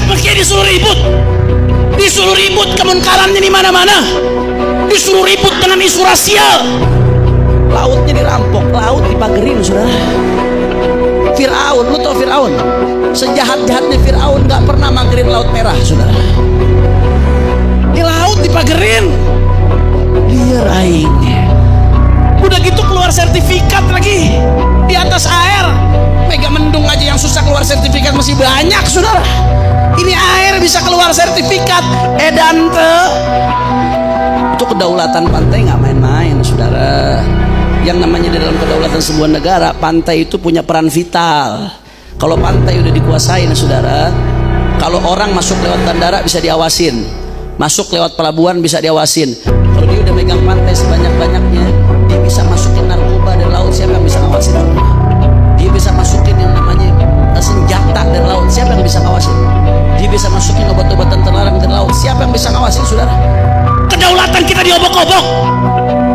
Mekah disuruh ribut kemunkarannya di mana-mana, disuruh ribut dengan isu rasial, lautnya dirampok, laut dipagerin, saudara. Fir'aun, lu tau Fir'aun? Sejahat-jahatnya Fir'aun gak pernah magerin laut merah, saudara. Di laut dipagerin, liar aingnya. Udah gitu keluar sertifikat lagi di atas air. Mega Mendung aja yang susah keluar sertifikat masih banyak, saudara. Ini air bisa keluar sertifikat, edante. Itu kedaulatan pantai nggak main-main, saudara. Yang namanya di dalam kedaulatan sebuah negara, pantai itu punya peran vital. Kalau pantai udah dikuasain, saudara, kalau orang masuk lewat bandara bisa diawasin, masuk lewat pelabuhan bisa diawasin. Kalau dia udah megang pantai sebanyak-banyaknya, dia bisa masukin narkoba dari laut, siapa yang bisa ngawasin? Dia bisa masukin yang namanya senjata dari laut, siapa yang bisa ngawasin? Dia bisa masukin obat-obatan terlarang dari laut, siapa yang bisa ngawasin, saudara? Kedaulatan kita diobok-obok,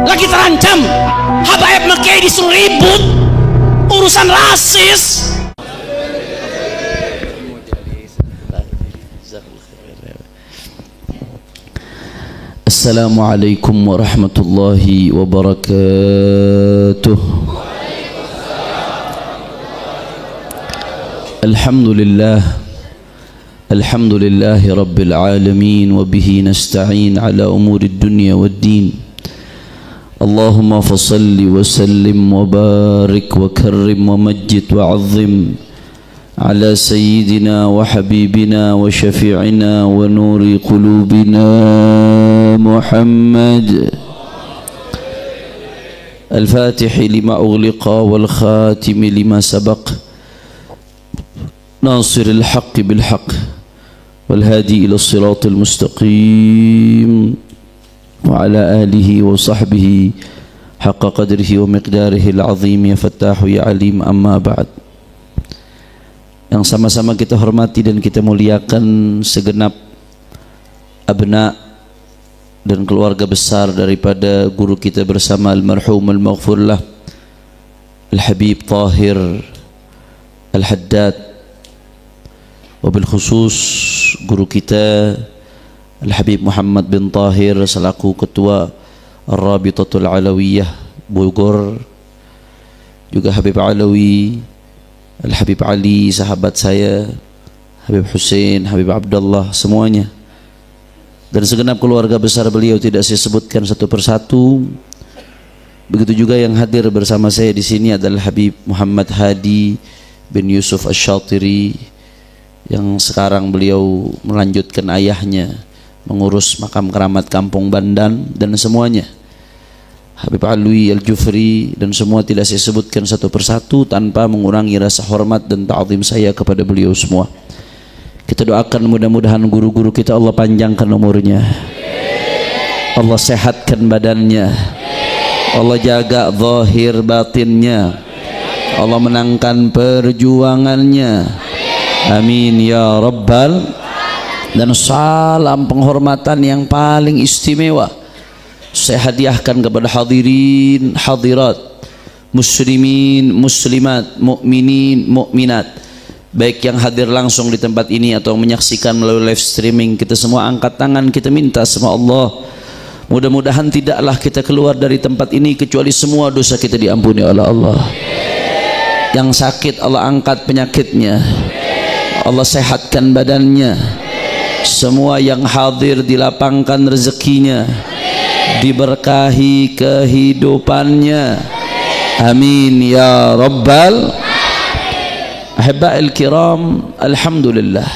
lagi terancam. Habaib Mekah disuruh ribut urusan rasis. Assalamualaikum warahmatullahi wabarakatuh. Alhamdulillahi rabbil alamin, wa bihi nasta'in ala umuri dunya waddin. Allahumma fasalli wa sallim wa barik wa karrim wa majjid wa azzim ala sayyidina wa habibina wa syafi'ina wa nuri qulubina Muhammad al-Fatih lima ughliqa wal khatim lima sabaq ناصر الحق بالحق والهادي إلى الصراط المستقيم وعلى آله وصحبه حق قدره ومقداره العظيم يا فتاح يا عليم أما بعد. Yang sama-sama kita hormati dan kita muliakan segenap abna dan keluarga besar daripada guru kita bersama almarhum al-maghfurlah Al-Habib Tahir Al-Haddad, wabil khusus guru kita Al-Habib Muhammad bin Tahir selaku ketua Ar-Rabitatul Alawiyah Bogor, juga Habib Alawi, Al-Habib Ali sahabat saya, Habib Hussein, Habib Abdullah, semuanya dan segenap keluarga besar beliau tidak saya sebutkan satu persatu. Begitu juga yang hadir bersama saya di sini adalah Habib Muhammad Hadi bin Yusuf Asy-Syatiri yang sekarang beliau melanjutkan ayahnya mengurus makam keramat Kampung Bandan dan semuanya, Habib Alwi Al-Jufri dan semua tidak saya sebutkan satu persatu tanpa mengurangi rasa hormat dan ta'zim saya kepada beliau semua. Kita doakan mudah-mudahan guru-guru kita Allah panjangkan umurnya, Allah sehatkan badannya, Allah jaga zahir batinnya, Allah menangkan perjuangannya. Amin ya rabbal. Dan salam penghormatan yang paling istimewa saya hadiahkan kepada hadirin hadirat, muslimin muslimat, mukminin mukminat, baik yang hadir langsung di tempat ini atau menyaksikan melalui live streaming. Kita semua angkat tangan, kita minta sama Allah, mudah-mudahan tidaklah kita keluar dari tempat ini kecuali semua dosa kita diampuni oleh Allah. Yang sakit Allah angkat penyakitnya, Allah sehatkan badannya. Semua yang hadir dilapangkan rezekinya, diberkahi kehidupannya. Amin ya rabbal. Ahibba'il kiram, alhamdulillah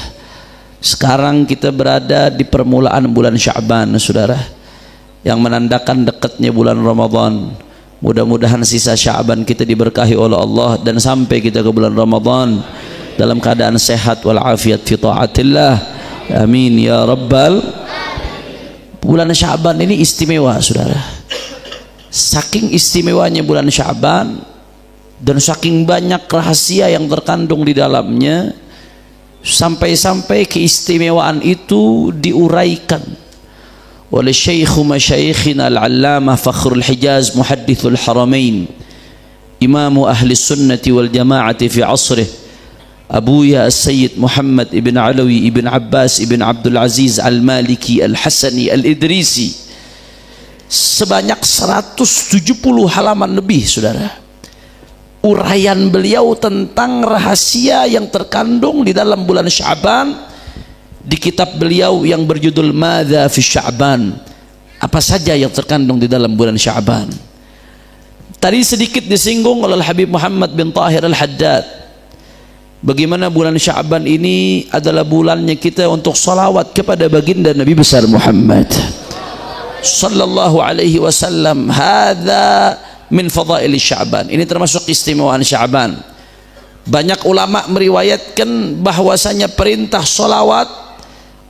sekarang kita berada di permulaan bulan Sya'ban, saudara, yang menandakan dekatnya bulan Ramadan. Mudah-mudahan sisa Sya'ban kita diberkahi oleh Allah dan sampai kita ke bulan Ramadan dalam keadaan sehat walafiat fi taatillah. Amin ya rabbal. Bulan Sya'ban ini istimewa, saudara. Saking istimewanya bulan Sya'ban dan saking banyak rahasia yang terkandung di dalamnya, sampai-sampai keistimewaan itu diuraikan oleh Syekh Masyayikhina Al-Allamah Fakhrul Hijaz Muhaddithul Haramain, Imamu Ahli Sunnati wal Jama'ati fi asrih, Abuya Sayyid Muhammad ibn Alawi ibn Abbas ibn Abdul Aziz Al-Maliki Al-Hasani Al-Idrisi, sebanyak 170 halaman lebih, saudara, uraian beliau tentang rahasia yang terkandung di dalam bulan Sya'ban di kitab beliau yang berjudul Madza fi Sya'ban, apa saja yang terkandung di dalam bulan Sya'ban. Tadi sedikit disinggung oleh Habib Muhammad bin Tahir Al-Haddad, bagaimana bulan Sya'ban ini adalah bulannya kita untuk salawat kepada baginda Nabi besar Muhammad sallallahu alaihi wasallam. Hadza min fadail Sya'ban, ini termasuk istimewaan Sya'ban. Banyak ulama meriwayatkan bahwasanya perintah salawat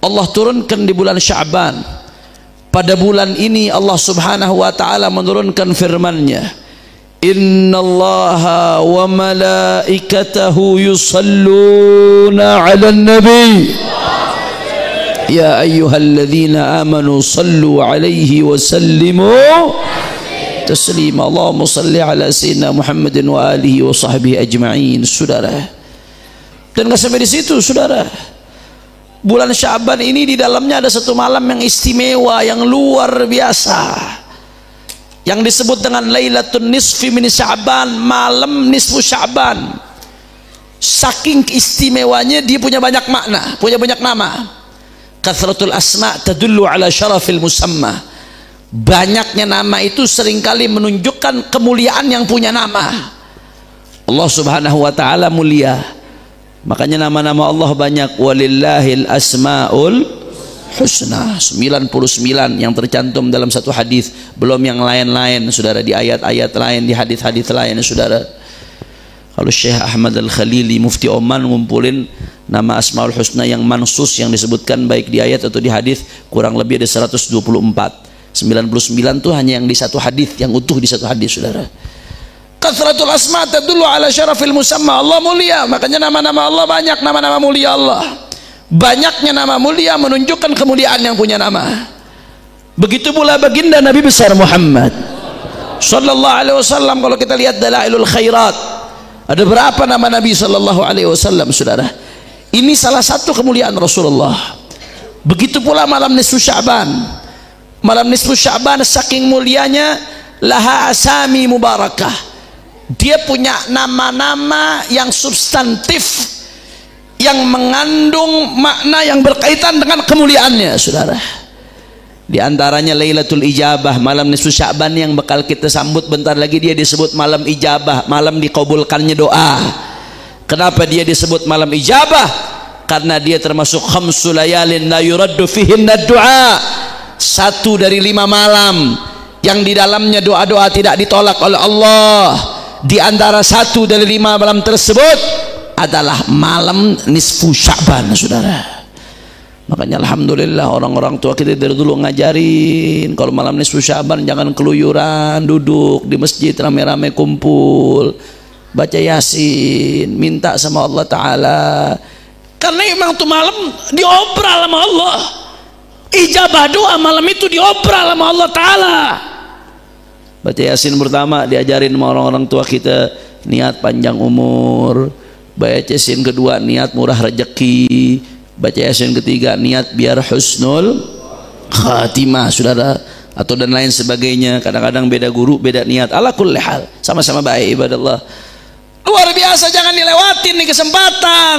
Allah turunkan di bulan Sya'ban. Pada bulan ini Allah Subhanahu wa taala menurunkan firman-Nya, innallaha wa malaikatahu yusalluna 'alan nabi ya ayyuhalladzina amanu sallu 'alaihi wa sallimu taslima. Allahumma salli ala sayyidina Muhammadin wa alihi wa sahbihi ajma'in. Saudara, dan enggak sampai di situ, saudara. Bulan Sya'ban ini di dalamnya ada satu malam yang istimewa, yang luar biasa, yang disebut dengan Lailatul Nisfi min Sya'ban, malam nisfu Sya'ban. Saking istimewanya dia punya banyak makna, punya banyak nama. Kathratul asma tadullu ala syarafil musamma. Banyaknya nama itu seringkali menunjukkan kemuliaan yang punya nama. Allah Subhanahu wa taala mulia, makanya nama-nama Allah banyak. Walillahil asmaul husna, 99 yang tercantum dalam satu hadis, belum yang lain-lain, saudara, di ayat-ayat lain, di hadis-hadis lain, saudara. Kalau Syekh Ahmad Al-Khalili Mufti Oman ngumpulin nama Asmaul Husna yang mansus, yang disebutkan baik di ayat atau di hadis, kurang lebih ada 124. 99 itu hanya yang di satu hadis, yang utuh di satu hadis, saudara. Kathratul asma tadullu ala syarafil musamma. Allah mulia, makanya nama-nama Allah banyak, nama-nama mulia Allah. Banyaknya nama mulia menunjukkan kemuliaan yang punya nama. Begitu pula baginda Nabi besar Muhammad sallallahu alaihi wasallam. Kalau kita lihat Dalailul Khairat, ada berapa nama Nabi sallallahu alaihi wasallam, saudara. Ini salah satu kemuliaan Rasulullah. Begitu pula malam nisfu Sya'ban. Malam nisfu Sya'ban saking mulianya, laha asami mubarakah. Dia punya nama-nama yang substantif, yang mengandung makna yang berkaitan dengan kemuliaannya, saudara. Di antaranya Lailatul Ijabah, malam nisfu Sya'ban yang bakal kita sambut bentar lagi. Dia disebut malam ijabah, malam dikabulkannya doa. Kenapa dia disebut malam ijabah? Karena dia termasuk khamsu layalin la yuraddu fihinna du'a, 1 dari 5 malam yang di dalamnya doa-doa tidak ditolak oleh Allah. Di antara 1 dari 5 malam tersebut adalah malam nisfu Sya'ban, saudara. Makanya alhamdulillah orang-orang tua kita dari dulu ngajarin, kalau malam nisfu Sya'ban jangan keluyuran, duduk di masjid rame-rame kumpul, baca Yasin, minta sama Allah Ta'ala. Karena emang tuh malam diobral sama Allah. Ijabah doa malam itu diobral sama Allah Ta'ala. Baca Yasin pertama diajarin sama orang-orang tua kita, niat panjang umur. Baca Yasin kedua, niat murah rezeki. Baca Yasin ketiga, niat biar husnul khatimah, saudara, atau dan lain sebagainya. Kadang-kadang beda guru, beda niat. Ala kulli hal, sama-sama baik, ibadallah. Luar biasa, jangan dilewatin nih kesempatan.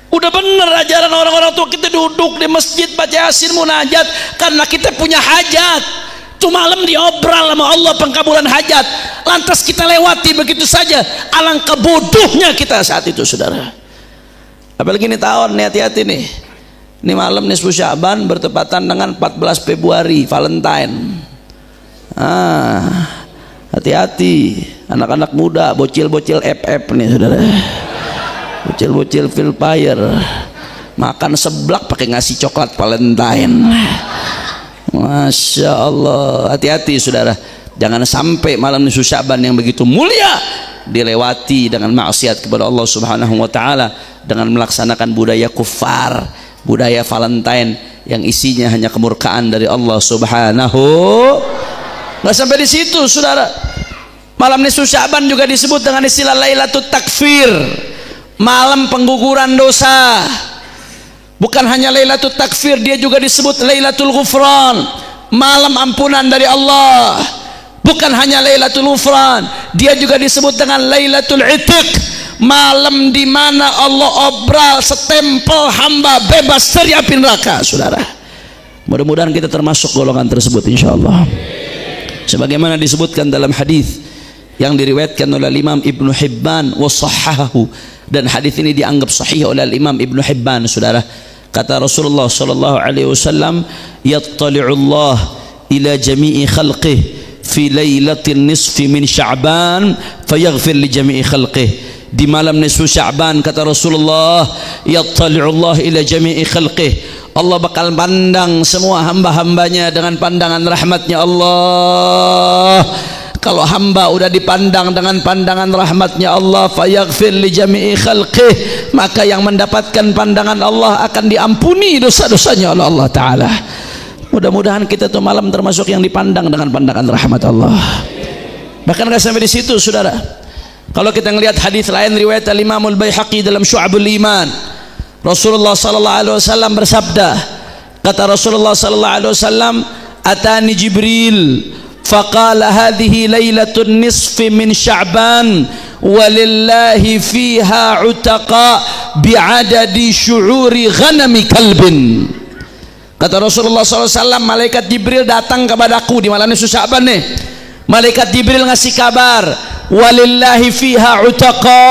Udah bener ajaran orang-orang tua kita, duduk di masjid baca Yasin munajat karena kita punya hajat. Tuh malam diobral sama Allah pengkabulan hajat, lantas kita lewati begitu saja. Alangkah bodohnya kita saat itu, saudara. Apalagi ini tahun, hati-hati nih. Ini malam nisfu Sya'ban bertepatan dengan 14 Februari, Valentine. Hati-hati anak-anak muda, bocil-bocil FF nih, saudara. Bocil-bocil Filpire makan seblak pakai ngasih coklat Valentine. Masya Allah, hati-hati saudara, jangan sampai malam nisfu Sya'ban yang begitu mulia dilewati dengan maksiat kepada Allah Subhanahu wa taala, dengan melaksanakan budaya kufar, budaya Valentine yang isinya hanya kemurkaan dari Allah Subhanahu. Nggak sampai di situ, saudara. Malam nisfu Sya'ban juga disebut dengan istilah Lailatul Takfir, malam pengguguran dosa. Bukan hanya Lailatul Takfir, dia juga disebut Lailatul Ghufran, malam ampunan dari Allah. Bukan hanya Lailatul Ghufran, dia juga disebut dengan Lailatul Itiq, malam di mana Allah obral setempel hamba bebas dari api neraka. Saudara, mudah-mudahan kita termasuk golongan tersebut insyaallah. Sebagaimana disebutkan dalam hadis yang diriwayatkan oleh Imam Ibnu Hibban wa sahhahahu, dan hadis ini dianggap sahih oleh Imam Ibnu Hibban. Saudara, kata Rasulullah sallallahu alaihi wasallam, yattali'ullah ila jami'i khalqih fi lailatin nisfi min Sya'ban fayaghfir li jami'i khalqih. Di malam nisfu Sya'ban, kata Rasulullah, yattali'ullah ila jami'i khalqih, Allah bakal pandang semua hamba-hambanya dengan pandangan rahmatnya Allah. Kalau hamba udah dipandang dengan pandangan rahmatnya Allah, fayaghfir li jami'i khalqih, maka yang mendapatkan pandangan Allah akan diampuni dosa-dosanya oleh Allah Ta'ala. Mudah-mudahan kita tuh malam termasuk yang dipandang dengan pandangan rahmat Allah. Bahkan gak sampai di situ, saudara. Kalau kita ngelihat hadis lain riwayat Imam Al-Baihaqi dalam Syu'abul Iman, Rasulullah sallallahu alaihi wasallam bersabda, kata Rasulullah sallallahu alaihi wasallam, atani Jibril faqala hadhihi lailatun nisfi min Sya'ban walillahi fiha utaqa bi'adadi syu'uri ghanami kalbin. Kata Rasulullah SAW, malaikat Jibril datang kepadaku di malam nisfu Sya'ban nih. Malaikat Jibril ngasih kabar, walillahi fiha utaqa.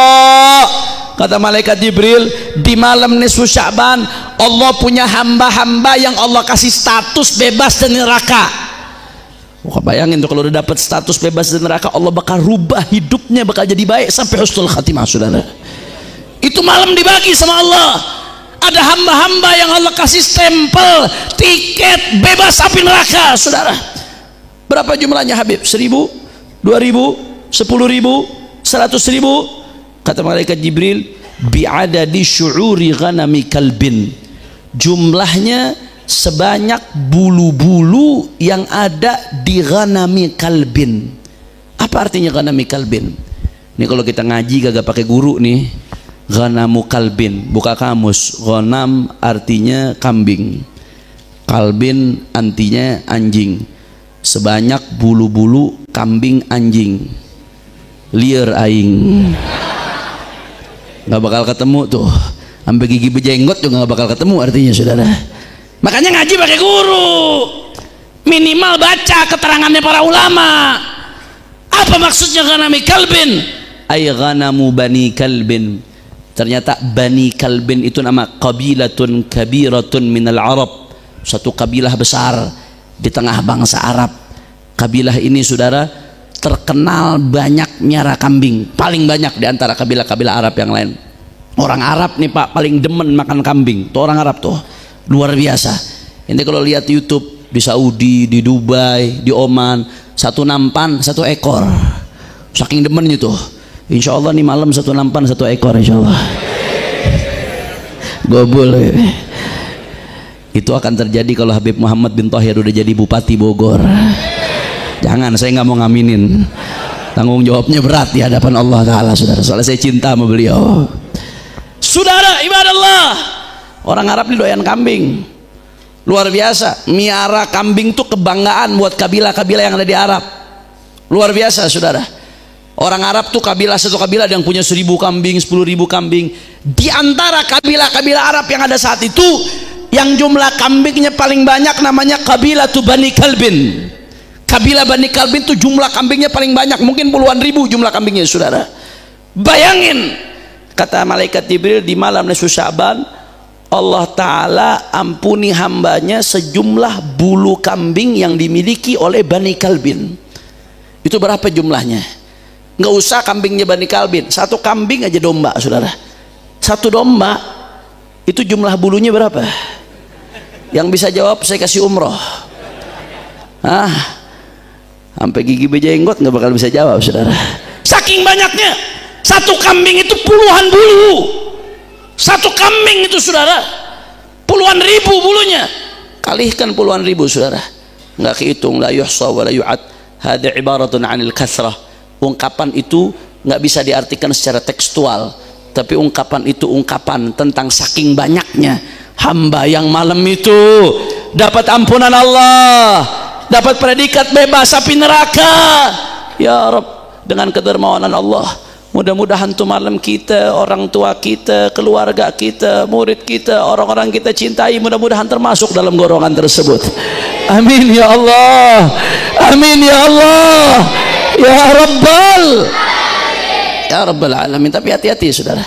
Kata malaikat Jibril, di malam nisfu Sya'ban Allah punya hamba-hamba yang Allah kasih status bebas dari neraka. Wah, bayangin tuh kalau udah dapat status bebas dari neraka, Allah bakal rubah hidupnya, bakal jadi baik sampai husnul khatimah. Saudara, itu malam dibagi sama Allah. Ada hamba-hamba yang Allah kasih stempel tiket bebas api neraka. Saudara, berapa jumlahnya Habib? 1000, 2000, 10.000, 100.000? Kata malaikat Jibril, bi'adadi syu'uri ghanami kalbin, jumlahnya sebanyak bulu-bulu yang ada di ghanami kalbin. Apa artinya ghanami kalbin? Ini kalau kita ngaji kagak pakai guru nih, ghanamu kalbin, buka kamus. Ghanam artinya kambing, kalbin artinya anjing. Sebanyak bulu-bulu kambing anjing, liar aing, nggak bakal ketemu tuh, sampai gigi bejenggot juga nggak bakal ketemu artinya, saudara. Makanya ngaji pakai guru, minimal baca keterangannya para ulama. Apa maksudnya ghanami kalbin? Ay ghanamu bani kalbin. Ternyata bani kalbin itu nama qabilatun kabiratun minal Arab, satu kabilah besar di tengah bangsa Arab. Kabilah ini, saudara, terkenal banyak miara kambing, paling banyak di antara kabilah-kabilah Arab yang lain. Orang Arab nih Pak paling demen makan kambing, tuh orang Arab tuh luar biasa. Ini kalau lihat YouTube di Saudi, di Dubai, di Oman, satu nampan satu ekor, saking demennya tuh. Insya Allah nih malam satu nampan satu ekor, insya Allah. Gobul. Itu akan terjadi kalau Habib Muhammad bin Tahir udah jadi Bupati Bogor. Jangan, saya nggak mau ngaminin, tanggung jawabnya berat di hadapan Allah Ta'ala, saudara. Soalnya saya cinta sama beliau. Saudara, ibadallah, orang Arab ini doyan kambing, luar biasa. Miara kambing tuh kebanggaan buat kabilah-kabilah yang ada di Arab, luar biasa, saudara. Orang Arab tuh kabilah, satu kabilah yang punya 1000 kambing, 10.000 kambing. Di antara kabilah-kabilah Arab yang ada saat itu, yang jumlah kambingnya paling banyak namanya kabilah tu Bani Kalbin. Kabilah Bani Kalbin itu jumlah kambingnya paling banyak, mungkin puluhan ribu jumlah kambingnya, saudara. Bayangin, kata malaikat Jibril, di malam nisfu Sya'ban Allah Ta'ala ampuni hambanya sejumlah bulu kambing yang dimiliki oleh Bani Kalbin. Itu berapa jumlahnya? Nggak usah kambingnya Bani Kalbin, satu kambing aja domba, saudara. Satu domba itu jumlah bulunya berapa? Yang bisa jawab saya kasih umroh. Sampai gigi bejenggot nggak bakal bisa jawab, saudara. Saking banyaknya, satu kambing itu puluhan bulu. Satu kambing itu, saudara, puluhan ribu bulunya. Kalikan puluhan ribu, saudara, nggak kehitung. La yuhsa wa la yu'ad. Hada ibaratun anil kathrah. Ungkapan itu nggak bisa diartikan secara tekstual, Tapi ungkapan itu ungkapan tentang saking banyaknya hamba yang malam itu dapat ampunan Allah, dapat predikat bebas api neraka. Ya Rabb, dengan kedermawanan Allah, mudah-mudahan tuh malam kita, orang tua kita, keluarga kita, murid kita, orang-orang kita cintai, mudah-mudahan termasuk dalam golongan tersebut. Amin ya Allah, amin ya Allah, ya Rabbal, ya Rabbal Alamin. Tapi hati-hati saudara,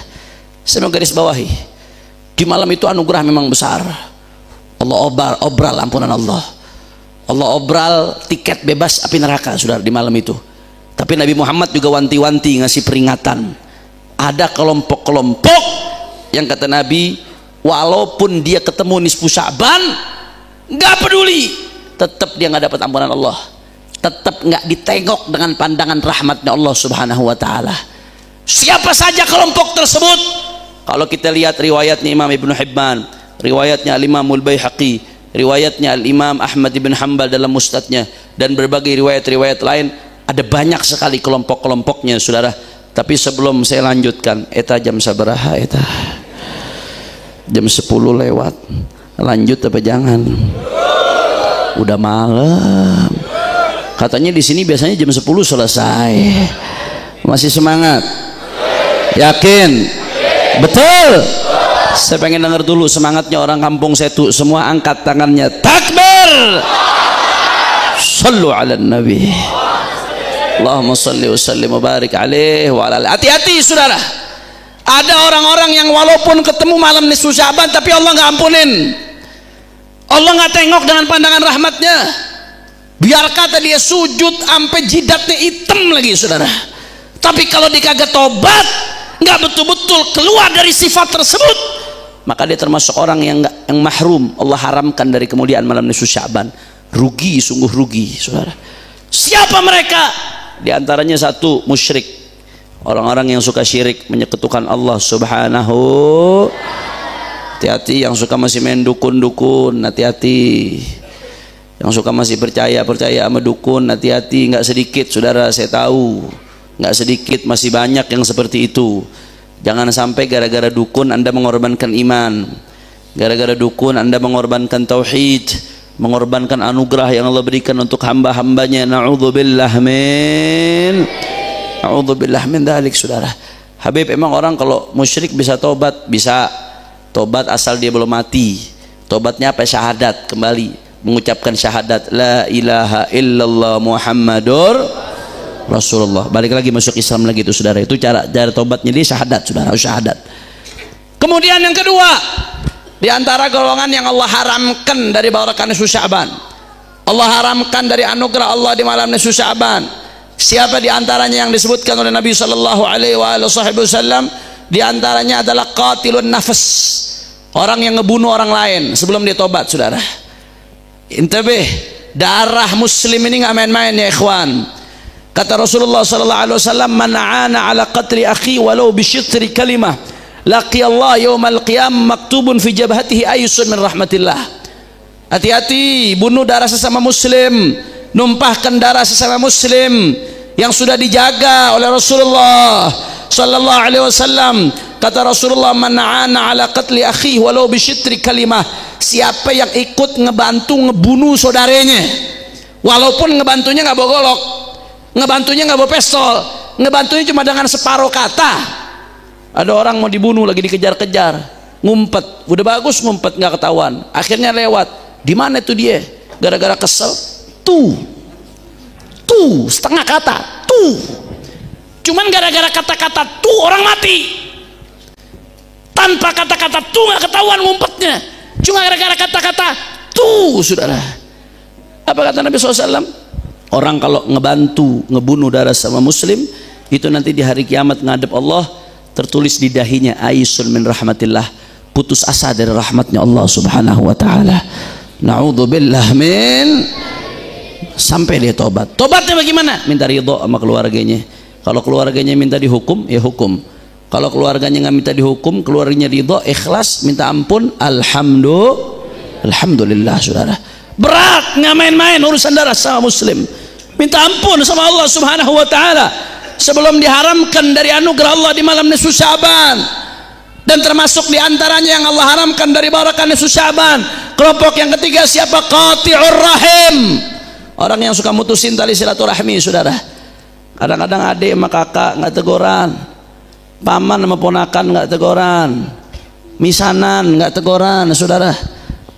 saya mau garis bawahi, di malam itu anugerah memang besar. Allah obral ampunan Allah, Allah obral tiket bebas api neraka saudara di malam itu. Tapi Nabi Muhammad juga wanti-wanti ngasih peringatan. Ada kelompok-kelompok yang kata Nabi, walaupun dia ketemu nisfu Sya'ban, nggak peduli, tetap dia nggak dapat ampunan Allah, tetap nggak ditengok dengan pandangan rahmatnya Allah Subhanahu wa Ta'ala. Siapa saja kelompok tersebut? Kalau kita lihat riwayatnya Imam Ibnu Hibban, riwayatnya Al-Imamul Baihaqi, riwayatnya Al-Imam Ahmad ibn Hanbal dalam Musnadnya, dan berbagai riwayat-riwayat lain, ada banyak sekali kelompok-kelompoknya saudara. Tapi sebelum saya lanjutkan, eta jam sabaraha eta? Jam 10 lewat. Lanjut apa jangan? Udah malam. Katanya di sini biasanya jam 10 selesai. Masih semangat? Yakin? Betul? Saya pengen dengar dulu semangatnya orang kampung saya tuh. Semua angkat tangannya. Takbir! Sallu ala Nabi. Allahumma salli wa sallim wa barik alaihi wa ala. Hati-hati saudara, ada orang-orang yang walaupun ketemu malam nisfu Sya'ban tapi Allah nggak ampunin, Allah nggak tengok dengan pandangan rahmatnya. Biar kata dia sujud sampai jidatnya hitam lagi saudara, tapi kalau dia kagak tobat, nggak betul-betul keluar dari sifat tersebut, maka dia termasuk orang yang mahrum. Allah haramkan dari kemuliaan malam nisfu Sya'ban. Rugi, sungguh rugi saudara. Siapa mereka? Di antaranya satu, musyrik, orang-orang yang suka syirik, menyekutukan Allah Subhanahu. Hati-hati yang suka masih main dukun-dukun, hati-hati. Yang suka masih percaya sama dukun, hati-hati. Nggak sedikit saudara, saya tahu, nggak sedikit, masih banyak yang seperti itu. Jangan sampai gara-gara dukun Anda mengorbankan iman, gara-gara dukun Anda mengorbankan tauhid, mengorbankan anugerah yang Allah berikan untuk hamba-hambanya. Na'udzubillah min dzalik saudara. Habib, emang orang kalau musyrik bisa tobat? Bisa tobat asal dia belum mati. Tobatnya apa? Syahadat, kembali mengucapkan syahadat la ilaha illallah Muhammadur Rasulullah, balik lagi masuk Islam lagi itu saudara. Itu cara tobatnya dia syahadat saudara, syahadat. Kemudian yang kedua, di antara golongan yang Allah haramkan dari barakat nisfu Sya'ban, Allah haramkan dari anugerah Allah di malam nisfu Sya'ban. Siapa di antaranya yang disebutkan oleh Nabi sallallahu alaihi wasallam? Di antaranya adalah qatilun nafas, orang yang ngebunuh orang lain sebelum dia tobat saudara. Intabih, darah muslim ini nggak main-main ya ikhwan. Kata Rasulullah sallallahu alaihi wasallam, man 'ana 'ala qatli akhi walau bi syitri kalimah laqi Allah yaumal qiyam maktubun fi jabhatihi aysun min rahmatillah. Hati-hati, bunuh darah sesama muslim, numpahkan darah sesama muslim yang sudah dijaga oleh Rasulullah sallallahu alaihi wasallam. Kata Rasulullah, man 'ana 'ala qatli akhi walau bi syitri kalimah, siapa yang ikut ngebantu ngebunuh saudaranya, walaupun ngebantunya nggak bawa golok, ngebantunya nggak bawa pistol, ngebantunya cuma dengan separuh kata. Ada orang mau dibunuh lagi dikejar-kejar, ngumpet, udah bagus ngumpet nggak ketahuan, akhirnya lewat. Di mana tuh dia? Gara-gara kesel, tuh setengah kata, cuman gara-gara kata-kata tuh orang mati. Tanpa kata-kata tuh nggak ketahuan ngumpetnya, cuma gara-gara kata-kata tuh saudara. Apa kata Nabi SAW? Orang kalau ngebantu ngebunuh darah sama muslim, itu nanti di hari kiamat ngadep Allah, tertulis di dahinya aisun min rahmatillah, putus asa dari rahmatnya Allah Subhanahu wa Ta'ala. Na'udzubillah min, sampai dia tobat. Tobatnya bagaimana? Minta ridho sama keluarganya. Kalau keluarganya minta dihukum, ya hukum. Kalau keluarganya nggak minta dihukum, keluarganya ridho, ikhlas, minta ampun, alhamdulillah saudara. Berat, nggak main-main urusan darah sama muslim. Minta ampun sama Allah Subhanahu wa Ta'ala. sebelum diharamkan dari anugerah Allah di malam nisfu Sya'ban. Dan termasuk diantaranya yang Allah haramkan dari barakah nisfu Sya'ban, kelompok yang ketiga siapa? Qati'ur rahim, orang yang suka mutusin tali silaturahmi. Saudara, kadang-kadang adik sama kakak nggak teguran, paman sama ponakan nggak teguran, misanan nggak teguran. Saudara,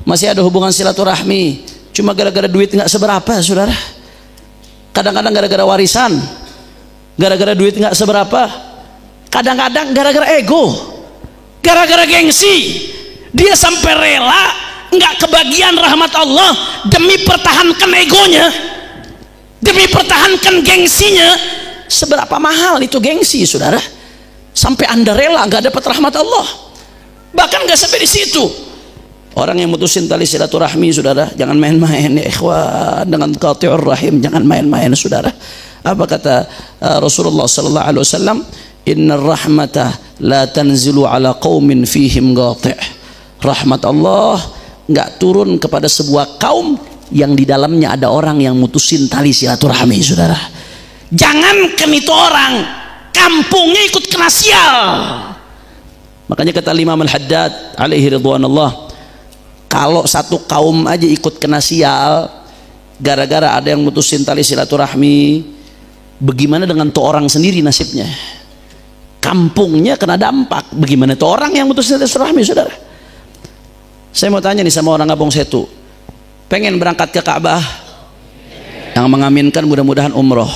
masih ada hubungan silaturahmi, cuma gara-gara duit nggak seberapa. Saudara, kadang-kadang gara-gara warisan, gara-gara duit nggak seberapa, kadang-kadang gara-gara ego, gara-gara gengsi, dia sampai rela nggak kebagian rahmat Allah demi pertahankan egonya, demi pertahankan gengsinya. Seberapa mahal itu gengsi, saudara, sampai anda rela nggak dapat rahmat Allah. Bahkan nggak sampai di situ, orang yang mutusin tali silaturahmi, saudara, jangan main-main ya ikhwan dengan qati'ur rahim, jangan main-main. Saudara, apa kata Rasulullah sallallahu alaihi wasallam? Innar rahmata la tanzilu ala qaumin fihim qati'. Rahmat Allah enggak turun kepada sebuah kaum yang di dalamnya ada orang yang mutusin tali silaturahmi. Saudara, jangankan itu orang, kampungnya ikut kena sial. Makanya kata Imam Al-Haddad alaihi ridwanullah, kalau satu kaum aja ikut kena sial gara-gara ada yang mutusin tali silaturahmi, bagaimana dengan tuh orang sendiri nasibnya? Kampungnya kena dampak, bagaimana tuh orang yang mutusin tali silaturahmi? Saudara, saya mau tanya nih sama orang Kampung Setu, pengen berangkat ke Ka'bah? Yang mengaminkan mudah-mudahan umroh,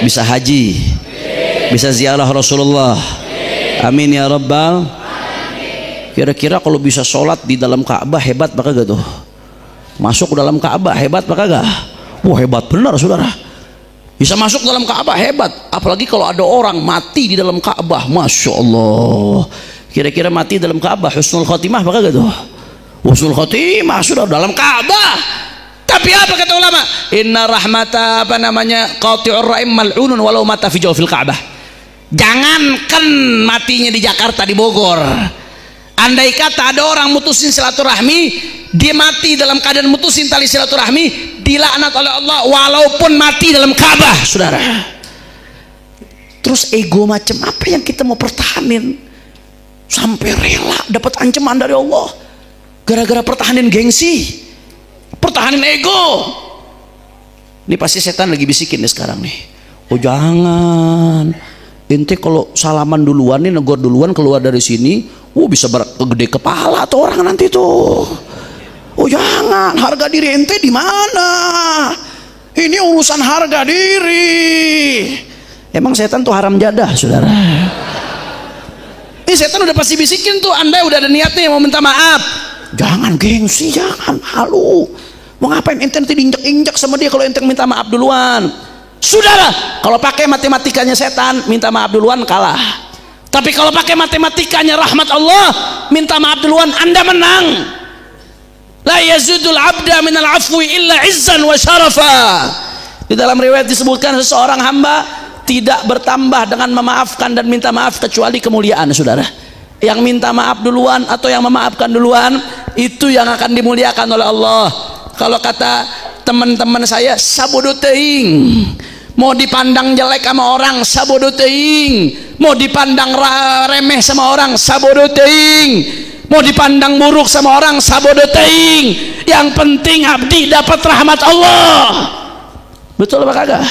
bisa haji, bisa ziarah Rasulullah. Amin ya rabbal. Kira-kira kalau bisa sholat di dalam Ka'bah hebat apa kagak tuh? Masuk ke dalam Ka'bah hebat apa kagak? Wah, hebat benar, saudara. Bisa masuk dalam Ka'bah hebat, apalagi kalau ada orang mati di dalam Ka'bah, masya Allah. Kira-kira mati dalam Ka'bah husnul khotimah apa kagak tuh? Husnul khotimah sudah dalam Ka'bah. Tapi apa kata ulama? Inna rahmata qati'ur rahim mal'unun walau mata fi jawfil Ka'bah. Jangankan matinya di Jakarta, di Bogor, andai kata ada orang mutusin silaturahmi, dia mati dalam keadaan mutusin tali silaturahmi, dilaknat oleh Allah walaupun mati dalam Ka'bah. Saudara, terus ego macam apa yang kita mau pertahanin sampai rela dapat ancaman dari Allah gara-gara pertahanin gengsi, pertahanin ego? Ini pasti setan lagi bisikin nih sekarang nih, oh jangan, ente kalau salaman duluan nih, negor duluan keluar dari sini, bisa gede kepala tuh orang nanti tuh. Oh jangan, harga diri ente di mana? Ini urusan harga diri. Emang setan tuh haram jadah, saudara. Ini setan udah pasti bisikin tuh, anda udah ada niatnya mau minta maaf. Jangan gengsi, jangan halu. Mau ngapain ente nanti diinjak-injak sama dia kalau ente minta maaf duluan? Saudara, kalau pakai matematikanya setan, minta maaf duluan kalah. Tapi kalau pakai matematikanya rahmat Allah, minta maaf duluan, anda menang. La yazudul abda minal afwi illa izzan wa syarafa. Di dalam riwayat disebutkan seseorang hamba tidak bertambah dengan memaafkan dan minta maaf kecuali kemuliaan. Saudara, yang minta maaf duluan atau yang memaafkan duluan, itu yang akan dimuliakan oleh Allah. Kalau kata teman-teman saya, sabodo teuing, mau dipandang jelek sama orang sabodo teuing, mau dipandang remeh sama orang sabodo teuing, mau dipandang buruk sama orang sabodo teuing. Yang penting abdi dapat rahmat Allah. Betul apa kagak?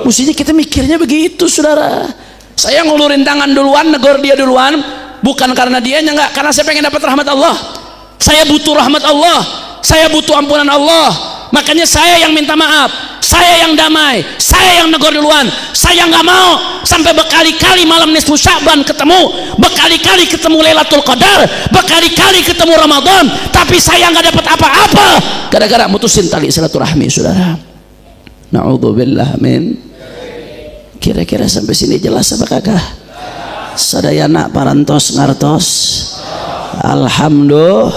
Mestinya kita mikirnya begitu, saudara. Saya ngulurin tangan duluan, negor dia duluan, bukan karena dianya, enggak, karena saya pengen dapat rahmat Allah. Saya butuh rahmat Allah, saya butuh ampunan Allah. Makanya saya yang minta maaf, saya yang damai, saya yang negor duluan. Saya nggak mau sampai berkali-kali malam nisfu Sya'ban ketemu, berkali-kali ketemu Lailatul Qadar, berkali-kali ketemu Ramadan, tapi saya nggak dapat apa-apa gara-gara mutusin tali silaturahmi, saudara. Na'udzubillah min. Kira-kira sampai sini jelas apa kagak? Sadayana parantos ngartos. Alhamdulillah.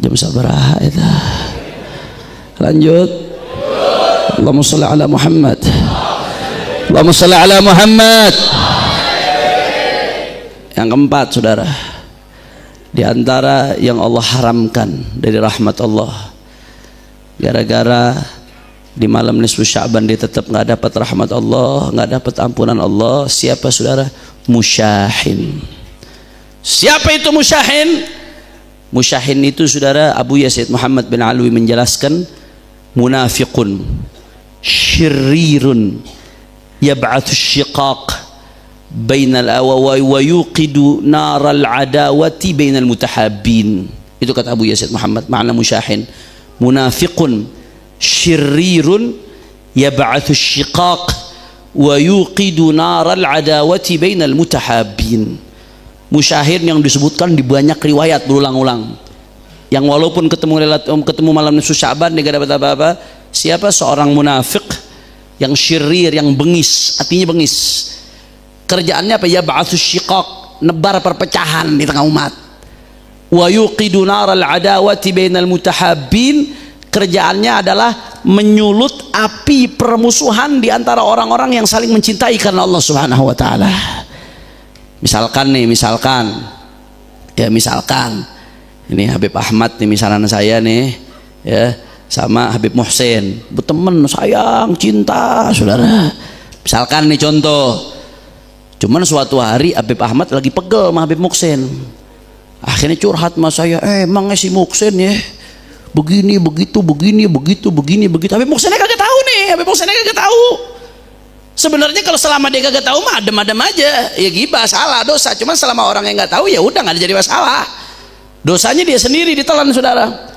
Jam sabaraha eta? Lanjut. Allahumma shalli ala Muhammad. Allahumma shalli ala Muhammad. Yang keempat, saudara, di antara yang Allah haramkan dari rahmat Allah gara-gara di malam nisfu Sya'ban dia tetap nggak dapat rahmat Allah, nggak dapat ampunan Allah. Siapa saudara? Musyahin. Siapa itu musyahin? Musyahin itu saudara, Abu Yazid Muhammad bin Alwi menjelaskan, munafiqun syirrirun yab'athu syiqaq bainal wa yuqidu naral adawati bainal mutahabbin. Itu kata Abu Yazid Muhammad, makna musyahin, munafiqun syirrirun yab'athu syiqaq wa yuqidu naral adawati bainal mutahabbin. Musyahir yang disebutkan di banyak riwayat berulang-ulang, yang walaupun ketemu malam nisfu Sya'ban dia gak dapat apa-apa. Siapa? Seorang munafik yang syirir, yang bengis, artinya bengis. Kerjaannya apa? Ya ba'atsus syiqaq, nebar perpecahan di tengah umat. Wa yuqidu naral adawati bainal mutahabbin, kerjaannya adalah menyulut api permusuhan di antara orang-orang yang saling mencintai karena Allah Subhanahu wa taala. Misalkan ini Habib Ahmad nih, misalnya saya nih ya, sama Habib Muhsin berteman, sayang, cinta saudara. Misalkan nih contoh, cuman suatu hari Habib Ahmad lagi pegel sama Habib Muhsin, akhirnya curhat sama saya, emang si Muhsin ya begini begitu. Habib Muhsinnya kagak tahu nih, Habib Muhsinnya kagak tahu. Sebenarnya kalau selama dia kagak tahu mah adem-adem aja, ya gibah, salah, dosa. Cuman selama orang yang nggak tahu ya udah nggak jadi masalah. Dosanya dia sendiri ditelan saudara.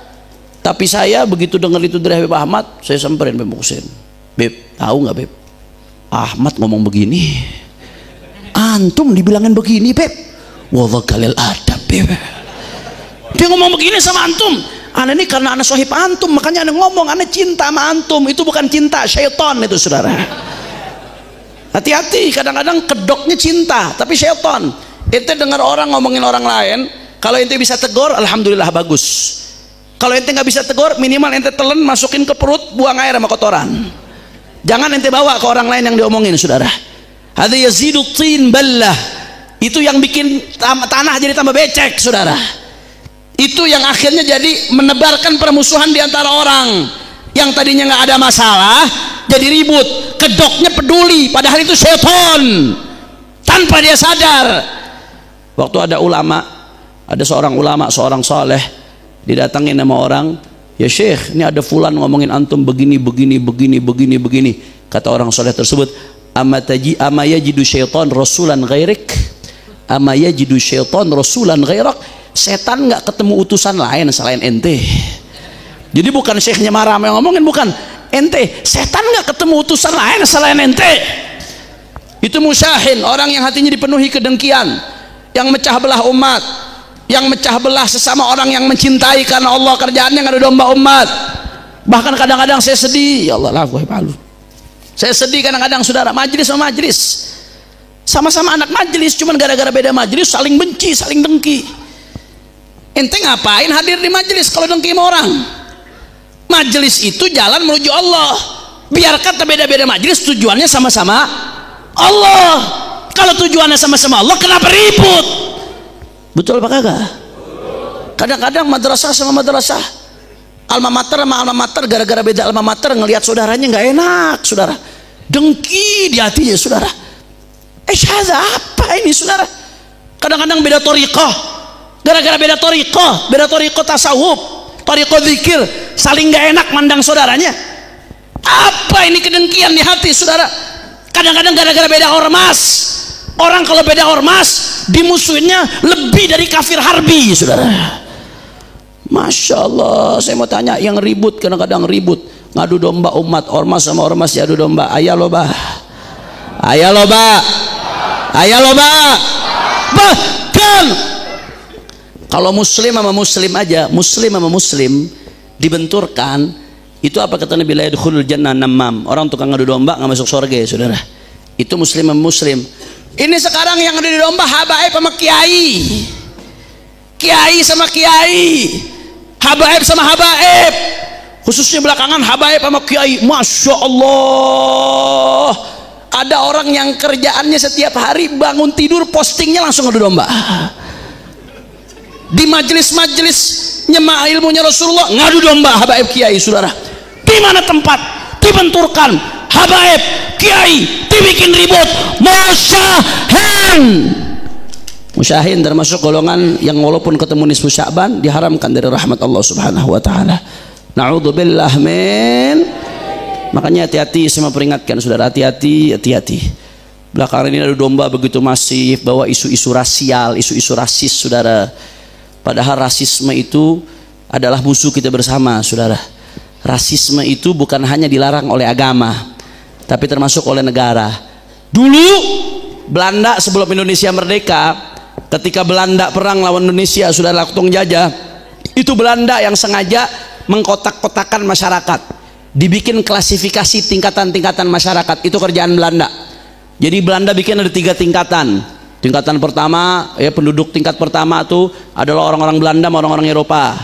Tapi saya begitu dengar itu dari Habib Ahmad, saya samperin Habib Muhsin. Beb, tahu nggak Beb? Ahmad ngomong begini, antum dibilangin begini Beb. Wallah kalil adab Beb. Dia ngomong begini sama antum. Ana ini karena ana sohib antum, makanya ana ngomong, ana cinta sama antum. Itu bukan cinta, syaitan itu saudara. Hati-hati, kadang-kadang kedoknya cinta tapi syaitan. Ente dengar orang ngomongin orang lain, kalau ente bisa tegur alhamdulillah bagus. Kalau ente nggak bisa tegur, minimal ente telan, masukin ke perut, buang air sama kotoran. Jangan ente bawa ke orang lain yang diomongin saudara. Hadza yazidu tin ballah. Itu yang bikin tanah jadi tambah becek saudara. Itu yang akhirnya jadi menebarkan permusuhan di antara orang yang tadinya nggak ada masalah jadi ribut. Kedoknya peduli, padahal itu syaitan tanpa dia sadar. Waktu ada ulama, ada seorang ulama, seorang saleh, didatangin sama orang, ya Syekh, ini ada fulan ngomongin antum begini. Kata orang saleh tersebut, ama yajidu syaitan rasulan ghairik, ama yajidu syaitan rasulan ghairak. Setan nggak ketemu utusan lain selain ente. Jadi bukan syekhnya marah yang ngomongin, bukan ente, setan nggak ketemu utusan lain selain ente. Itu musyahin, orang yang hatinya dipenuhi kedengkian, yang mecah belah umat, yang mecah belah sesama orang yang mencintai karena Allah. Kerjaannya ngadu domba umat. Bahkan kadang-kadang saya sedih, ya Allah lah gue palu. Saya sedih kadang-kadang saudara, majelis sama majelis, sama-sama anak majelis, cuman gara-gara beda majelis saling benci, saling dengki. Ente ngapain hadir di majelis kalau dengki sama orang? Majelis itu jalan menuju Allah. Biarkan beda-beda majelis, tujuannya sama-sama Allah. Kalau tujuannya sama-sama Allah, kenapa ribut? Betul apa kagak? Kadang-kadang madrasah sama madrasah, alma mater sama alma mater, gara-gara beda alma mater ngelihat saudaranya nggak enak saudara, dengki di hatinya saudara. Apa ini saudara? Kadang-kadang beda thariqah, gara-gara beda thariqah tasawuf, thariqah zikir, saling gak enak mandang saudaranya. Apa ini kedengkian di hati saudara? Kadang-kadang gara-gara beda ormas. Orang kalau beda ormas dimusuhinnya lebih dari kafir harbi saudara. Masya Allah. Saya mau tanya, yang ribut kadang-kadang ribut ngadu domba umat, ormas sama ormas diadu domba. Ayah loba, bahkan kalau muslim sama muslim aja, muslim sama muslim dibenturkan, itu apa kata Nabi, la yadkhulul jannah namam, orang tukang ngadu domba nggak masuk surga ya saudara. Itu muslim sama muslim. Ini sekarang yang ngadu domba habaib sama kiai, kiai sama kiai, habaib sama habaib, khususnya belakangan habaib sama kiai. Masya Allah, ada orang yang kerjaannya setiap hari bangun tidur postingnya langsung ngadu domba. Di majelis-majelis nyema ilmunya Rasulullah ngadu domba habaib kiai saudara. Di mana tempat dibenturkan, habaib, kiai dibikin ribut, musyahin termasuk golongan yang walaupun ketemu nisfu Sya'ban diharamkan dari rahmat Allah Subhanahu wa taala. Na'udzubillah min. Makanya hati-hati, saya memperingatkan saudara, hati-hati. Belakangan ini ada domba begitu masif bawa isu-isu rasial, isu-isu rasis saudara. Padahal rasisme itu adalah musuh kita bersama saudara. Rasisme itu bukan hanya dilarang oleh agama, tapi termasuk oleh negara. Dulu Belanda sebelum Indonesia merdeka, ketika Belanda perang lawan Indonesia saudara, waktu jajah, itu Belanda yang sengaja mengkotak-kotakan masyarakat, dibikin klasifikasi tingkatan-tingkatan masyarakat. Itu kerjaan Belanda. Jadi Belanda bikin ada 3 tingkatan. Tingkatan pertama, ya penduduk tingkat pertama itu adalah orang-orang Belanda sama orang-orang Eropa.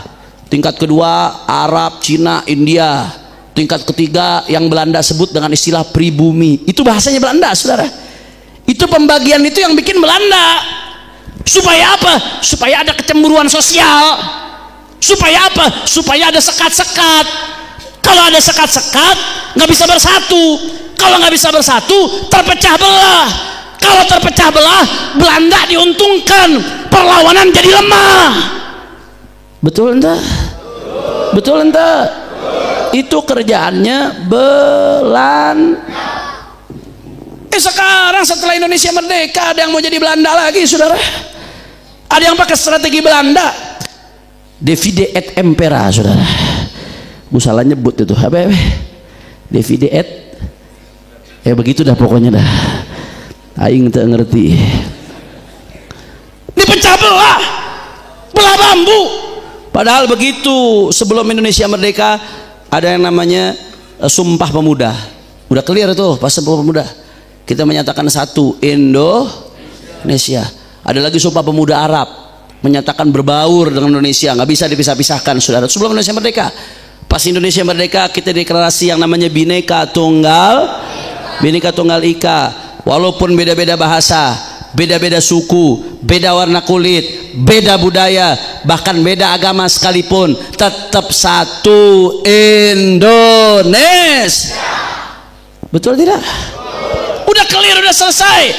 Tingkat kedua Arab, Cina, India. Tingkat ketiga yang Belanda sebut dengan istilah pribumi. Itu bahasanya Belanda saudara. Itu pembagian itu yang bikin Belanda. Supaya apa? Supaya ada kecemburuan sosial. Supaya apa? Supaya ada sekat-sekat. Kalau ada sekat-sekat nggak bisa bersatu. Kalau nggak bisa bersatu terpecah belah. Kalau terpecah belah Belanda diuntungkan, perlawanan jadi lemah. Betul entah? Betul entah? Itu kerjaannya Belanda. Sekarang setelah Indonesia merdeka ada yang mau jadi Belanda lagi saudara. Ada yang pakai strategi Belanda. Divide et impera saudara. Bu salah nyebut itu apa? Divide et, ya begitu dah pokoknya dah. Aing tak ngerti. Dipecah belah, belah bambu. Padahal begitu sebelum Indonesia merdeka ada yang namanya Sumpah Pemuda. Udah clear tuh pas Sumpah Pemuda. Kita menyatakan satu Indonesia. Ada lagi Sumpah Pemuda Arab menyatakan berbaur dengan Indonesia, nggak bisa dipisah-pisahkan saudara. Sebelum Indonesia merdeka, pas Indonesia merdeka kita deklarasi yang namanya Bhinneka Tunggal Ika. Walaupun beda-beda bahasa, beda-beda suku, beda warna kulit, beda budaya, bahkan beda agama sekalipun, tetap satu Indonesia. Betul tidak? Udah clear, udah selesai.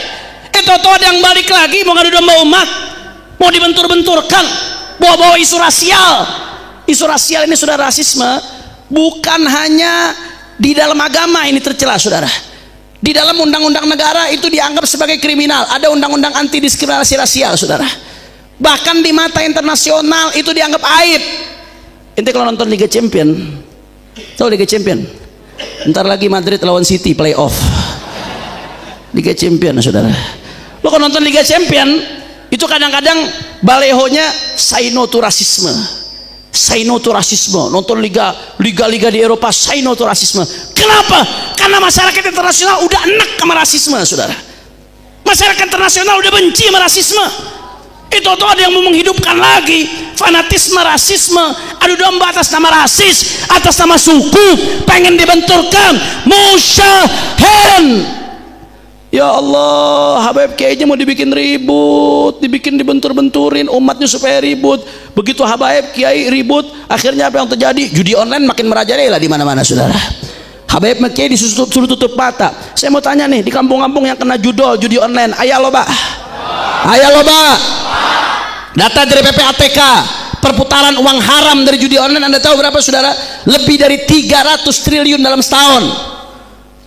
Itu ada yang balik lagi mau ngadu domba umat, mau dibentur-benturkan, bawa-bawa isu rasial. Isu rasial ini sudah rasisme, bukan hanya di dalam agama ini tercela saudara. Di dalam undang-undang negara itu dianggap sebagai kriminal. Ada undang-undang anti diskriminasi rasial saudara. Bahkan di mata internasional itu dianggap aib. Ente kalau nonton Liga Champion, tahu Liga Champion? Ntar lagi Madrid lawan City playoff Liga Champion saudara. Lo kalau nonton Liga Champion itu kadang-kadang balehonya say no to rasisme. Say no to rasisme. Nonton liga di Eropa, say no to rasisme. Kenapa? Karena masyarakat internasional udah enak sama rasisme saudara. Masyarakat internasional udah benci sama rasisme. Itu tuh ada yang mau menghidupkan lagi fanatisme rasisme, adu domba atas nama rasis, atas nama suku, pengen dibenturkan. Musyahin. Ya Allah, Habib kayaknya mau dibikin ribut, dibikin dibentur-benturin umatnya supaya ribut. Begitu Habib Kiai ribut, akhirnya apa yang terjadi? Judi online makin merajalela di mana-mana saudara. Habib Kiai disuruh tutup mata. Saya mau tanya nih, di kampung-kampung yang kena judi online, ayah loba? Ayah loba? Data dari PPATK, perputaran uang haram dari judi online Anda tahu berapa saudara? Lebih dari 300 triliun dalam setahun.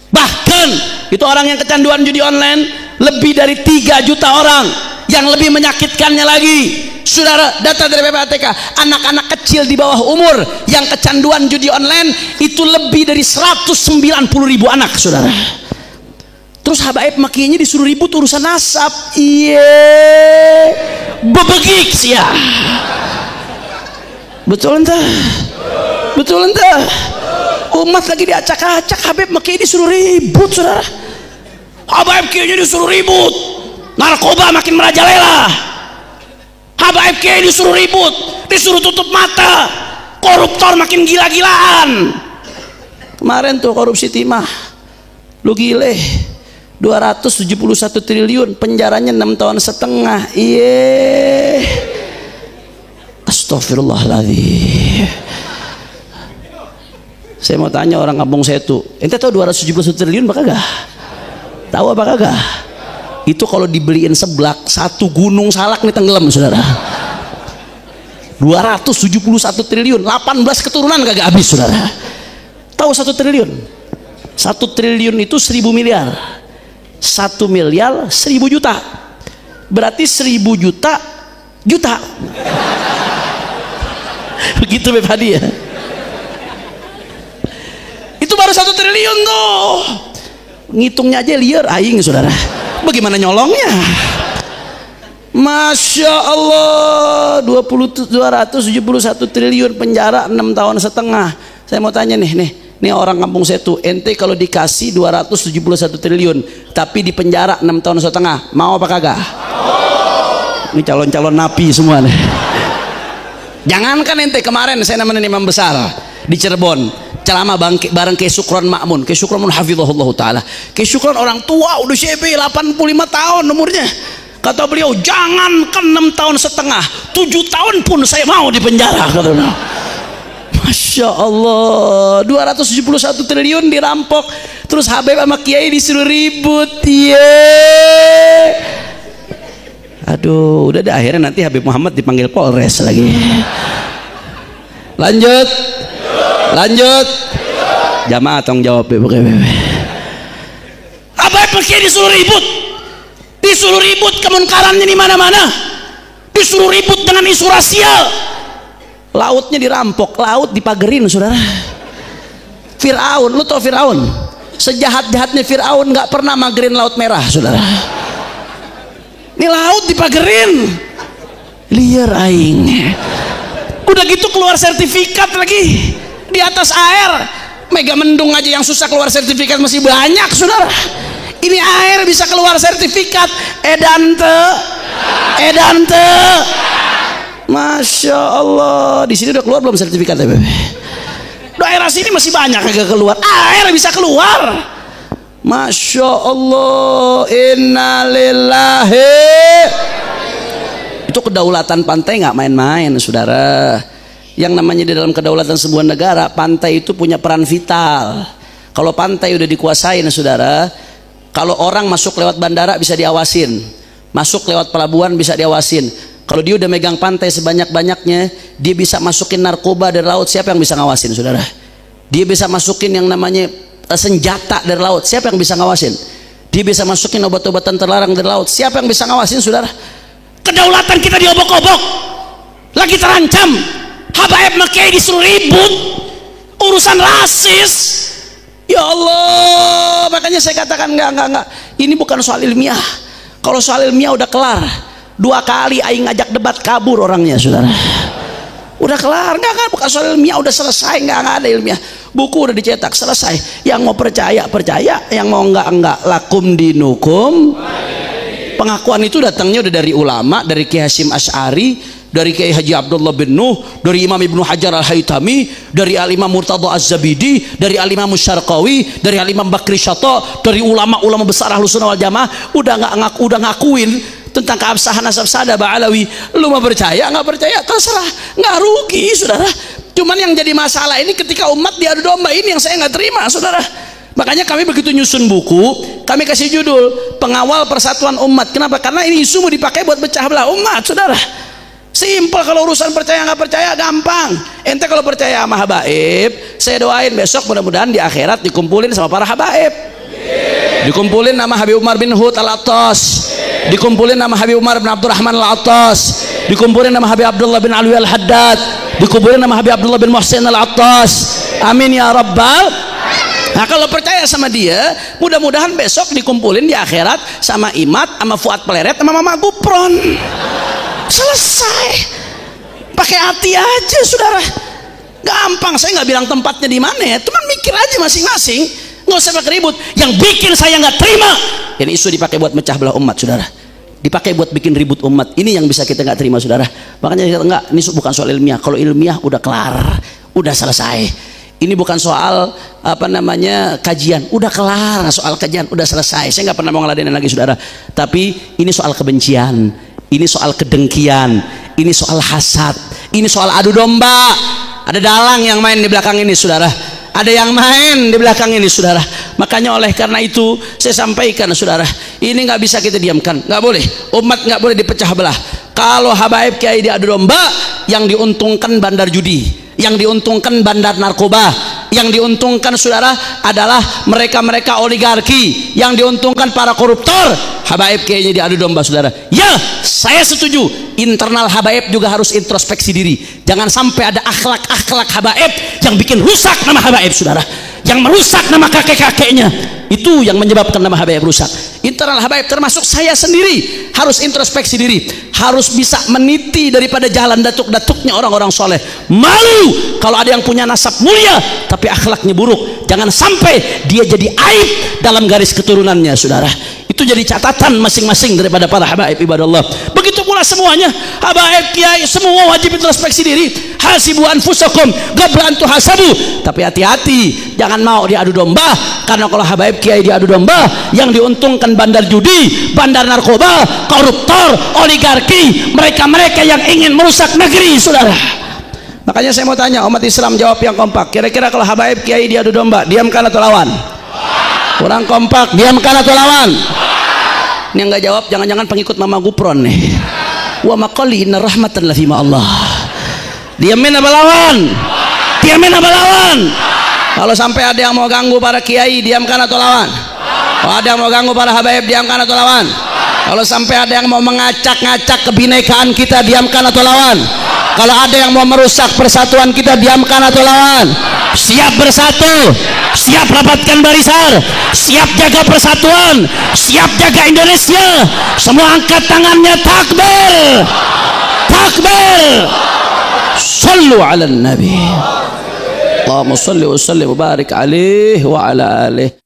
Bahkan itu orang yang kecanduan judi online lebih dari 3 juta orang. Yang lebih menyakitkannya lagi saudara, data dari PPATK, anak-anak kecil di bawah umur yang kecanduan judi online itu lebih dari 190.000 anak saudara. Terus Habaib makinya disuruh ribut urusan nasab. Bebegik ya. Betul entah? Betul entah? Umat lagi diacak-acak, Habib Kiai disuruh ribut saudara. Habib Kiai disuruh ribut, narkoba makin merajalela. Habib Kiai disuruh ribut, disuruh tutup mata, koruptor makin gila-gilaan. Kemarin tuh korupsi timah, lu gile, 271 triliun, penjaranya 6 tahun setengah. Astagfirullahaladzim. Saya mau tanya orang kampung saya tuh, ente tahu 271 triliun apa kagak? Tahu apa kagak? Itu kalau dibeliin seblak, satu gunung salak nih tenggelam saudara. 271 triliun, 18 keturunan kagak habis saudara. Tahu 1 triliun? 1 triliun itu 1000 miliar. 1 miliar 1000 juta. Berarti 1000 juta juta. Begitu Beb Hadi ya. Itu baru 1 triliun tuh. Ngitungnya aja liar aing saudara. Bagaimana nyolongnya? Masya Allah, 271 triliun, penjara 6 tahun setengah. Saya mau tanya nih orang kampung saya tuh, ente kalau dikasih 271 triliun tapi di penjara 6 tahun setengah, mau apa kagak? Ini calon-calon napi semua nih. Jangankan ente, kemarin saya nemenin imam besar di Cirebon ceramah bareng Kiai Sukron Ma'mun. Kiai Sukron hafizahullah taala. Kiai Sukron orang tua, udah CB 85 tahun umurnya. Kata beliau, jangankan 6 tahun setengah, 7 tahun pun saya mau di penjara. Masya Allah, 271 triliun dirampok, terus Habib sama Kiai disuruh ribut. Aduh, udah deh, akhirnya nanti Habib Muhammad dipanggil Polres lagi. Lanjut. Jamaah tolong jawab ya. Habib Kiai disuruh ribut, kemunkarannya di mana-mana, disuruh ribut dengan isu rasial. Lautnya dirampok, laut dipagerin saudara. Fir'aun, lu tau Fir'aun? Sejahat-jahatnya Fir'aun nggak pernah magerin laut merah saudara. Ini laut dipagerin, liar aing. Udah gitu keluar sertifikat lagi di atas air. Mega Mendung aja yang susah keluar sertifikat masih banyak saudara. Ini air bisa keluar sertifikat. Edante. Masya Allah. Di sini udah keluar belum sertifikat ya Bebe? Daerah sini masih banyak kagak keluar. Air bisa keluar. Masya Allah. Innalillahi. Itu kedaulatan pantai nggak main-main saudara. Yang namanya di dalam kedaulatan sebuah negara, pantai itu punya peran vital. Kalau pantai udah dikuasain saudara, kalau orang masuk lewat bandara bisa diawasin, masuk lewat pelabuhan bisa diawasin. Kalau dia udah megang pantai sebanyak-banyaknya, dia bisa masukin narkoba dari laut, siapa yang bisa ngawasin saudara? Dia bisa masukin yang namanya senjata dari laut, siapa yang bisa ngawasin? Dia bisa masukin obat-obatan terlarang dari laut, siapa yang bisa ngawasin saudara? Kedaulatan kita diobok-obok, lagi terancam. Habaib Kiai disuruh ribut urusan rasis. Ya Allah, makanya saya katakan enggak. Ini bukan soal ilmiah. Kalau soal ilmiah udah kelar. 2 kali aing ngajak debat kabur orangnya saudara. Udah kelar, enggak, bukan soal ilmiah, udah selesai, enggak ada ilmiah. Buku udah dicetak, selesai. Yang mau percaya, yang mau enggak. Lakum dinukum. Pengakuan itu datangnya udah dari ulama, dari Kiai Hasyim Asy'ari, dari Kiai Haji Abdullah bin Nuh, dari Imam Ibnu Hajar Al-Haytami, dari Al-Imam Murtadha Az-Zabidi, dari Al-Imam Syarqawi, dari Al-Imam Bakri Syato, dari ulama-ulama besar Ahlussunnah wal Jamaah. Udah ngakuin tentang keabsahan nasab sada Ba'alawi. Lu mau percaya nggak percaya terserah, nggak rugi saudara. Cuman yang jadi masalah ini ketika umat diadu domba, ini yang saya nggak terima saudara. Makanya kami begitu nyusun buku, kami kasih judul Pengawal Persatuan Umat. Kenapa? Karena ini isu mau dipakai buat pecah belah umat saudara. Simpel. Kalau urusan percaya nggak percaya gampang. Ente kalau percaya sama habaib, saya doain besok mudah-mudahan di akhirat dikumpulin sama para habaib. Dikumpulin nama Habib Umar bin Hud Al-Attas, dikumpulin nama Habib Umar bin Abdurrahman Al-Attas, dikumpulin nama Habib Abdullah bin Alwi Al-Haddad, dikumpulin nama Habib Abdullah bin Muhsin Al-Attas. Amin ya Rabbal. Nah kalau percaya sama dia, mudah-mudahan besok dikumpulin di akhirat sama Imat, sama Fuad Peleret, sama Mama Gupron. Selesai. Pakai hati aja saudara. Gampang. Saya nggak bilang tempatnya di mana ya, cuman mikir aja masing-masing. Nggak usah pakai ribut. Yang bikin saya nggak terima, ini isu dipakai buat mecah belah umat saudara, dipakai buat bikin ribut umat. Ini yang bisa kita nggak terima saudara. Makanya kita nggak, ini bukan soal ilmiah. Kalau ilmiah udah kelar, udah selesai. Ini bukan soal kajian, udah kelar soal kajian, udah selesai. Saya nggak pernah mau ngeladenin lagi saudara. Tapi ini soal kebencian, ini soal kedengkian, ini soal hasad, ini soal adu domba. Ada dalang yang main di belakang ini saudara. ada yang main di belakang ini, saudara. Makanya oleh karena itu saya sampaikan, saudara, ini nggak bisa kita diamkan, nggak boleh. Umat nggak boleh dipecah belah. Kalau habaib kiai diadu domba, yang diuntungkan bandar judi, yang diuntungkan bandar narkoba, yang diuntungkan, saudara, adalah mereka-mereka oligarki, yang diuntungkan para koruptor. Habaib kiainya diadu domba, saudara. Ya, saya setuju. Internal habaib juga harus introspeksi diri. Jangan sampai ada akhlak-akhlak habaib yang bikin rusak nama habaib, saudara, yang merusak nama kakek-kakeknya. Itu yang menyebabkan nama habaib rusak. Internal habaib termasuk saya sendiri harus introspeksi diri, harus bisa meniti daripada jalan datuk-datuknya orang-orang soleh. Malu kalau ada yang punya nasab mulia tapi akhlaknya buruk. Jangan sampai dia jadi aib dalam garis keturunannya, saudara. Itu jadi catatan masing-masing daripada para habaib ibadallah. Begitu pula semuanya, habaib kiai semua wajib introspeksi diri. Hasibu anfusakum qabla an tuhasabu. Tapi hati-hati, jangan mau diadu domba, karena kalau habaib kiai diadu domba, yang diuntungkan bandar judi, bandar narkoba, koruptor, oligarki, mereka-mereka yang ingin merusak negeri, saudara. Makanya saya mau tanya umat Islam, jawab yang kompak. Kira-kira kalau habaib kiai diadu domba, diamkan atau lawan? Kurang kompak, diamkan atau lawan? Ini yang nggak jawab jangan-jangan pengikut Mama Gupron nih. Wa maqali inna rahmatan lahi ma Allah. Diamin apa lawan? Diamin apa lawan? Kalau sampai ada yang mau ganggu para kiai, diamkan atau lawan? Kalau ada yang mau ganggu para habaib, diamkan atau lawan? Kalau sampai ada yang mau mengacak-ngacak kebinekaan kita, diamkan atau lawan? Kalau ada yang mau merusak persatuan kita, diamkan atau lawan? Siap bersatu, siap rapatkan barisan, siap jaga persatuan, siap jaga Indonesia. Semua angkat tangannya, takbir, takbir. Sallu ala nabi. Allahumma salli wa sallim wa barik alaihi wa ala alihi.